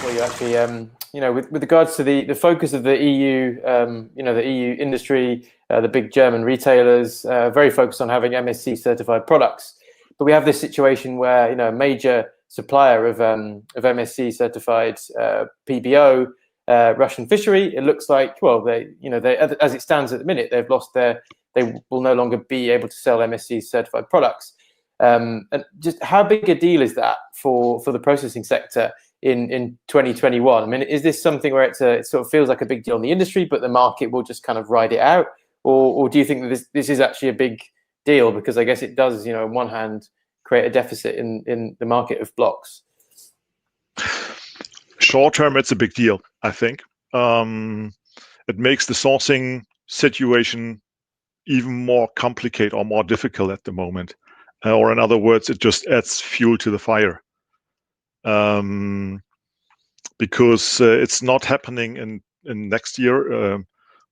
for you actually. With regards to the focus of the EU, the EU industry, the big German retailers, very focused on having MSC certified products. But we have this situation where a major supplier of MSC certified PBO, Russian Fishery, it looks like they as it stands at the minute, they will no longer be able to sell MSC certified products. And just how big a deal is that for the processing sector in 2021? I mean, is this something where it sort of feels like a big deal in the industry, but the market will just kind of ride it out, or do you think that this is actually a big deal, because I guess it does, on one hand, create a deficit in the market of blocks? Short term, it's a big deal, I think. It makes the sourcing situation even more complicated or more difficult at the moment. Or in other words, it just adds fuel to the fire. Because it's not happening in next year.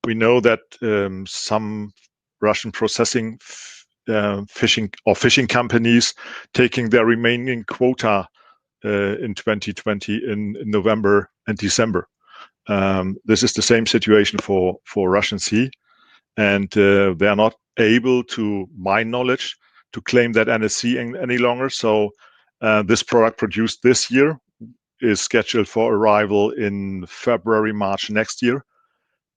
We know that some Russian processing fishing companies taking their remaining quota in 2020 in November and December. This is the same situation for Russian Sea, and they are not able, to my knowledge, to claim that MSC any longer. So this product produced this year is scheduled for arrival in February, March next year,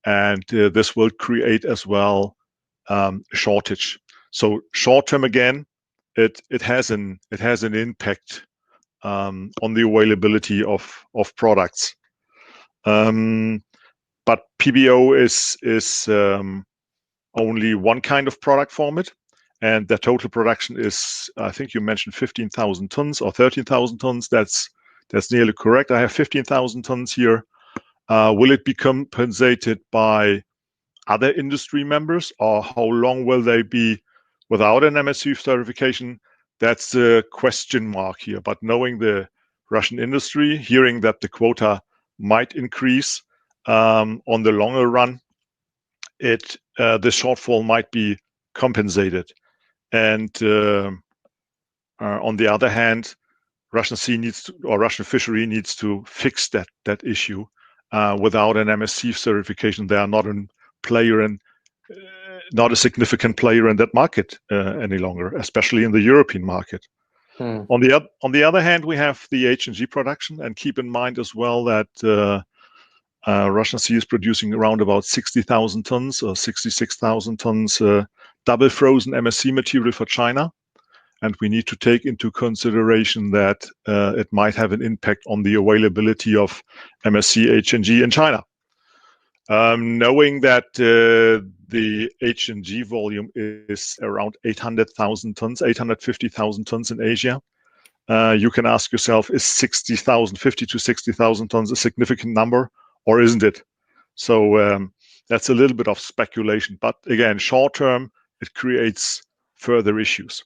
and this will create as well a shortage. So short term, again, it has an impact on the availability of products. But PBO is only one kind of product format, and the total production is, I think you mentioned 15,000 tons or 13,000 tons. That's nearly correct. I have 15,000 tons here. Will it be compensated by other industry members, or how long will they be without an MSC certification? That's a question mark here. But knowing the Russian industry, hearing that the quota might increase on the longer run, the shortfall might be compensated. And on the other hand, Russian Fishery needs to fix that issue. Without an MSC certification, they are not not a significant player in that market any longer, especially in the European market. On the other hand, we have the H&G production, and keep in mind as well that Russian Sea is producing around about 60,000 tons or 66,000 tons double frozen MSC material for China. And we need to take into consideration that it might have an impact on the availability of MSC H&G in China. Knowing that the H&G volume is around 800,000 tons, 850,000 tons in Asia, you can ask yourself, is 50 to 60,000 tons a significant number, or isn't it? So that's a little bit of speculation. But again, short term, it creates further issues.